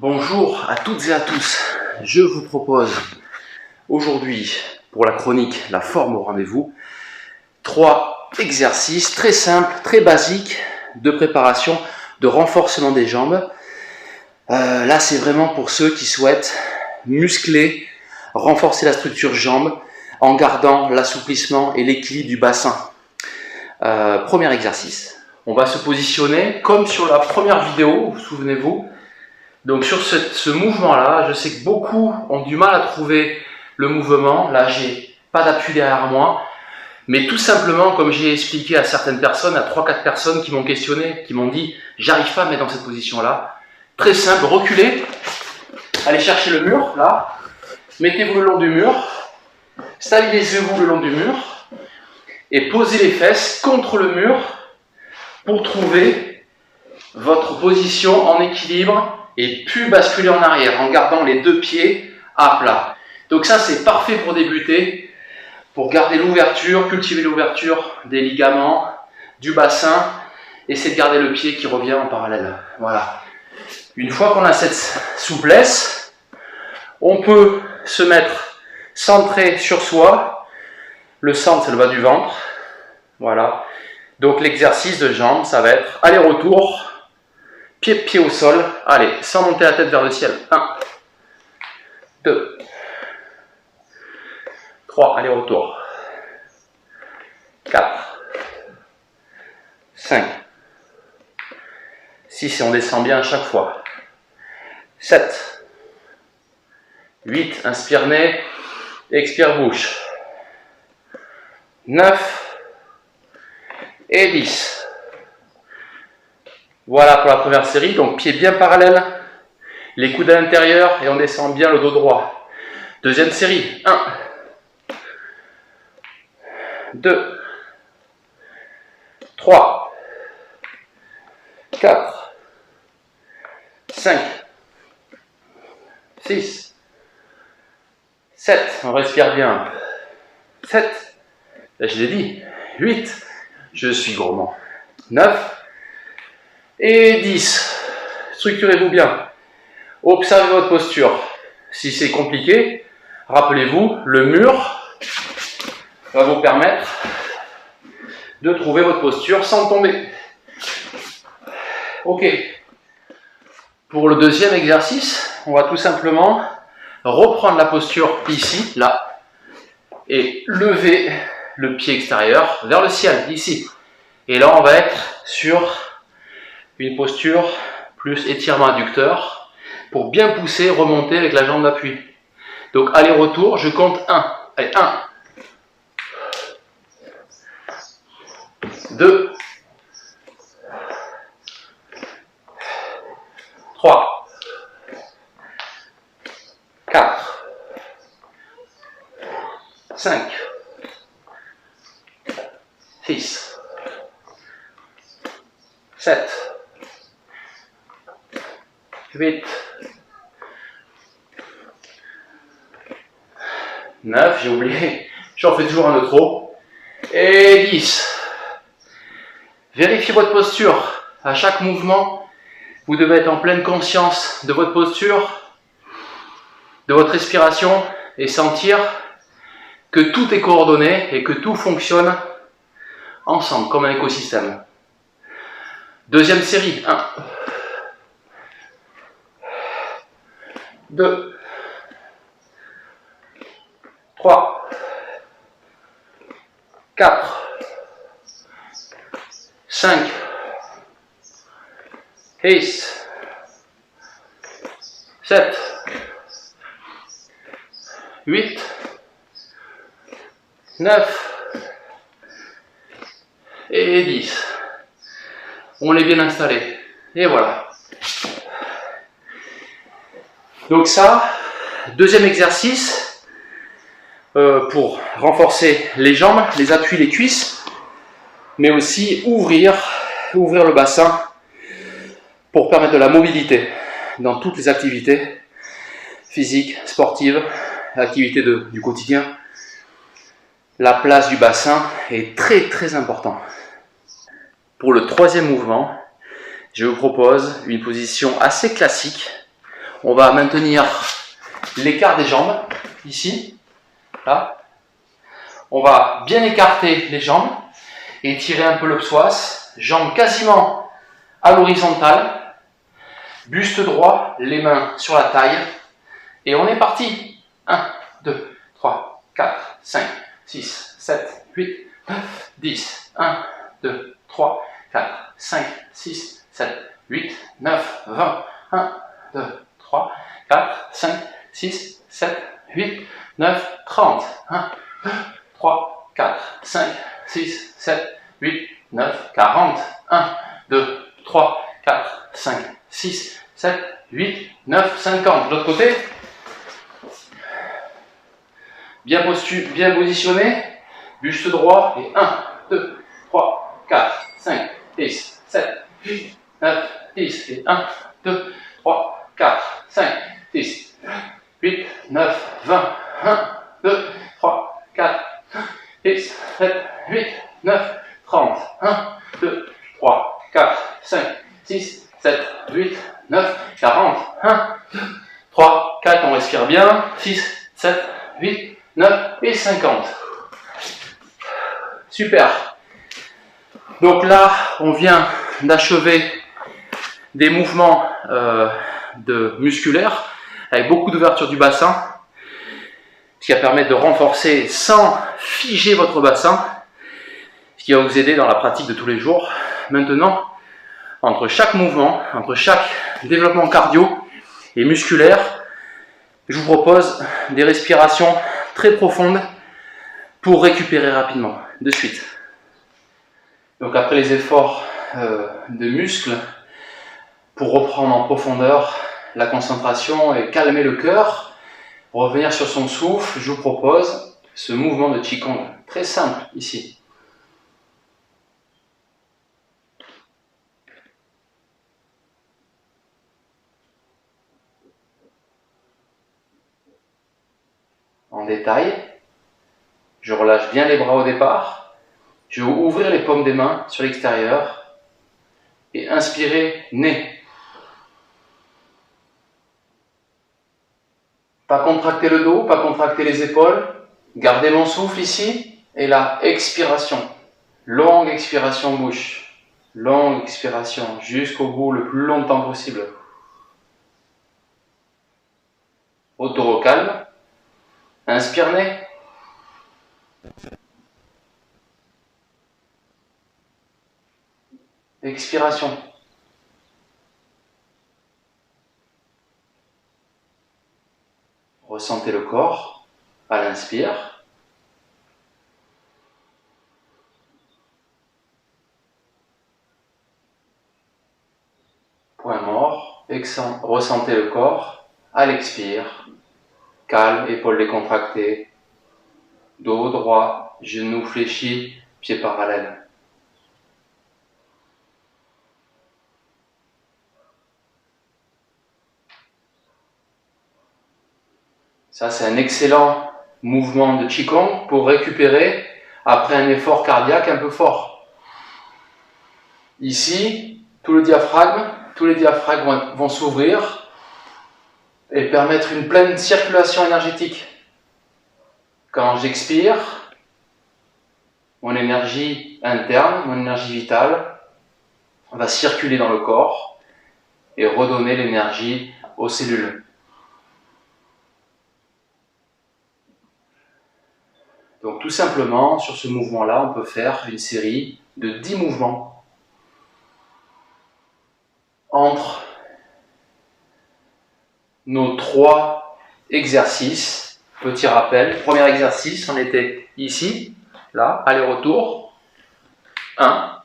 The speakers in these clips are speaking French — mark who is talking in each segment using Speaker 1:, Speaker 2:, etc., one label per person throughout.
Speaker 1: Bonjour à toutes et à tous, je vous propose aujourd'hui pour la chronique La forme au rendez-vous 3 exercices très simples, très basiques de préparation, de renforcement des jambes. Là c'est vraiment pour ceux qui souhaitent muscler, renforcer la structure jambes en gardant l'assouplissement et l'équilibre du bassin. Premier exercice, on va se positionner comme sur la première vidéo, souvenez-vous. Donc sur ce mouvement-là, je sais que beaucoup ont du mal à trouver le mouvement. Là, j'ai pas d'appui derrière moi. Mais tout simplement, comme j'ai expliqué à certaines personnes, à 3-4 personnes qui m'ont questionné, qui m'ont dit « j'arrive pas à me mettre dans cette position-là ». Très simple, reculez, allez chercher le mur, là. Mettez-vous le long du mur, stabilisez-vous le long du mur et posez les fesses contre le mur pour trouver votre position en équilibre et puis basculer en arrière en gardant les deux pieds à plat. Donc ça c'est parfait pour débuter, pour garder l'ouverture, cultiver l'ouverture des ligaments, du bassin, essayer de garder le pied qui revient en parallèle. Voilà. Une fois qu'on a cette souplesse, on peut se mettre centré sur soi. Le centre c'est le bas du ventre. Voilà. Donc l'exercice de jambes, ça va être aller-retour, pied au sol, allez, sans monter la tête vers le ciel. 1, 2, 3, aller-retour. 4, 5, 6, et on descend bien à chaque fois. 7, 8, inspire nez, expire bouche. 9 et 10. Voilà pour la première série, donc pieds bien parallèles, les coudes à l'intérieur et on descend bien le dos droit. Deuxième série, 1, 2, 3, 4, 5, 6, 7, on respire bien. 7, je l'ai dit, 8, je suis gourmand. 9, et 10. Structurez-vous bien. Observez votre posture. Si c'est compliqué, rappelez-vous, le mur va vous permettre de trouver votre posture sans tomber. Ok. Pour le deuxième exercice, on va tout simplement reprendre la posture ici, là, et lever le pied extérieur vers le ciel, ici. Et là, on va être sur une posture plus étirement adducteur pour bien pousser, remonter avec la jambe d'appui. Donc aller-retour, je compte 1. Allez, 1, 2, 3, 4, 5, 6, 7, 8, 9, j'ai oublié, j'en fais toujours un de trop, et 10. Vérifiez votre posture. À chaque mouvement, vous devez être en pleine conscience de votre posture, de votre respiration, et sentir que tout est coordonné et que tout fonctionne ensemble, comme un écosystème. Deuxième série, 1, 2, 3, 4, 5, 6, 7, 8, 9 et 10. On est bien installé. Et voilà. Donc ça, deuxième exercice pour renforcer les jambes, les appuis, les cuisses, mais aussi ouvrir le bassin pour permettre de la mobilité dans toutes les activités physiques, sportives, activités du quotidien. La place du bassin est très très important. Pour le troisième mouvement, je vous propose une position assez classique. On va maintenir l'écart des jambes, ici, là. On va bien écarter les jambes et tirer un peu le psoas, jambes quasiment à l'horizontale, buste droit, les mains sur la taille, et on est parti. 1, 2, 3, 4, 5, 6, 7, 8, 9, 10. 1, 2, 3, 4, 5, 6, 7, 8, 9, 20. 1, 2, 3, 4, 5, 6, 7, 8, 9, 30. 1, 2, 3, 4, 5, 6, 7, 8, 9, 40. 1, 2, 3, 4, 5, 6, 7, 8, 9, 50. De l'autre côté, bien positionné, buste droit, et 1, 2, 3, 4, 5, 6, 7, 8, 9, 10, et 1, 2, 3, 4, 5, 6, 8, 9, 20, 1, 2, 3, 4, 6, 7, 8, 9, 30, 1, 2, 3, 4, 5, 6, 7, 8, 9, 40, 1, 2, 3, 4, on respire bien, 6, 7, 8, 9 et 50. Super. Donc là, on vient d'achever des mouvements musculaires avec beaucoup d'ouverture du bassin, ce qui va permettre de renforcer sans figer votre bassin, ce qui va vous aider dans la pratique de tous les jours. Maintenant, entre chaque mouvement, entre chaque développement cardio et musculaire, je vous propose des respirations très profondes pour récupérer rapidement. De suite. Donc après les efforts de muscles, pour reprendre en profondeur la concentration et calmer le cœur, revenir sur son souffle, je vous propose ce mouvement de Qigong, très simple ici. En détail, je relâche bien les bras au départ, je vais ouvrir les paumes des mains sur l'extérieur et inspirer nez. Pas contracter le dos, pas contracter les épaules, garder mon souffle ici, et là, expiration, longue expiration bouche, longue expiration jusqu'au bout le plus longtemps possible. Retour au calme, inspire nez. Expiration. Ressentez le corps à l'inspire. Point mort. Ressentez le corps à l'expire. Calme, épaules décontractées. Dos droit, genoux fléchis, pieds parallèles. Ça, c'est un excellent mouvement de Qigong pour récupérer après un effort cardiaque un peu fort. Ici, tous les diaphragmes vont s'ouvrir et permettre une pleine circulation énergétique. Quand j'expire, mon énergie interne, mon énergie vitale, va circuler dans le corps et redonner l'énergie aux cellules. Donc tout simplement, sur ce mouvement-là, on peut faire une série de 10 mouvements entre nos 3 exercices. Petit rappel, premier exercice, on était ici, là, aller-retour. 1.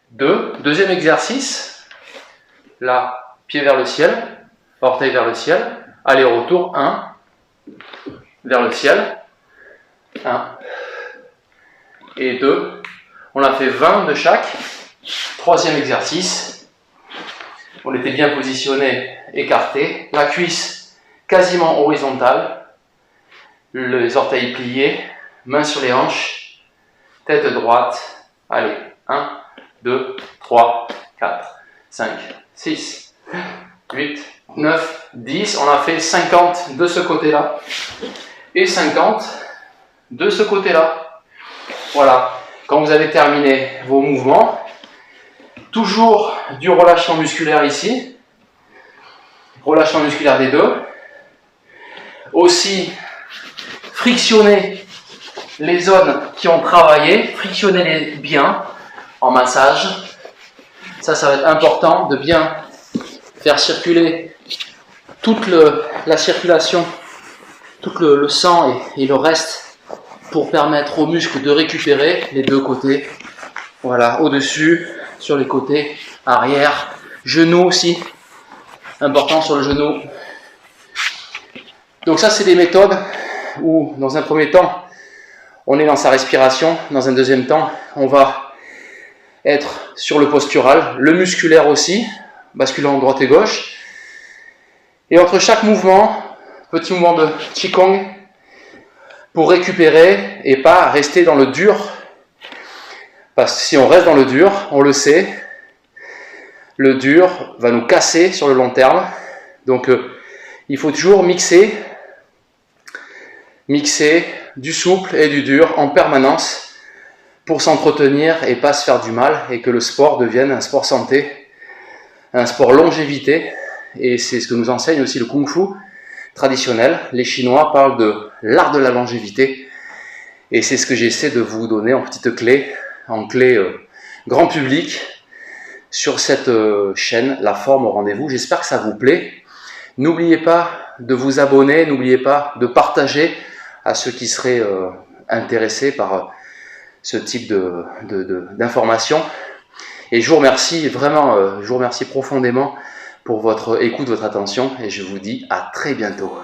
Speaker 1: 2. Deuxième exercice, là, pied vers le ciel, orteil vers le ciel, aller-retour, 1. Vers le ciel, 1 et 2, on a fait 20 de chaque. Troisième exercice, on était bien positionné, écarté, la cuisse quasiment horizontale, les orteils pliés, mains sur les hanches, tête droite, allez, 1, 2, 3, 4, 5, 6, 8, 9, 10. On a fait 50 de ce côté-là et 50 de ce côté-là. Voilà. Quand vous avez terminé vos mouvements, toujours du relâchement musculaire ici. Relâchement musculaire des deux. Aussi, frictionner les zones qui ont travaillé, frictionnez-les bien en massage. Ça va être important de bien faire circuler toute la circulation, tout le sang et le reste pour permettre aux muscles de récupérer les deux côtés. Voilà, au-dessus, sur les côtés, arrière, genoux aussi, important sur le genou. Donc ça, c'est des méthodes où, dans un premier temps, on est dans sa respiration. Dans un deuxième temps, on va être sur le postural, le musculaire aussi, basculant droite et gauche. Et entre chaque mouvement, petit mouvement de Qigong, pour récupérer et pas rester dans le dur. Parce que si on reste dans le dur, on le sait, le dur va nous casser sur le long terme. Donc il faut toujours mixer du souple et du dur en permanence pour s'entretenir et pas se faire du mal et que le sport devienne un sport santé, un sport longévité. Et c'est ce que nous enseigne aussi le Kung Fu traditionnel. Les Chinois parlent de l'art de la longévité et c'est ce que j'essaie de vous donner en petite clé, en clé grand public sur cette chaîne, La Forme au Rendez-vous. J'espère que ça vous plaît. N'oubliez pas de vous abonner, n'oubliez pas de partager à ceux qui seraient intéressés par ce type d'informations. Et je vous remercie vraiment, je vous remercie profondément pour votre écoute, votre attention, et je vous dis à très bientôt.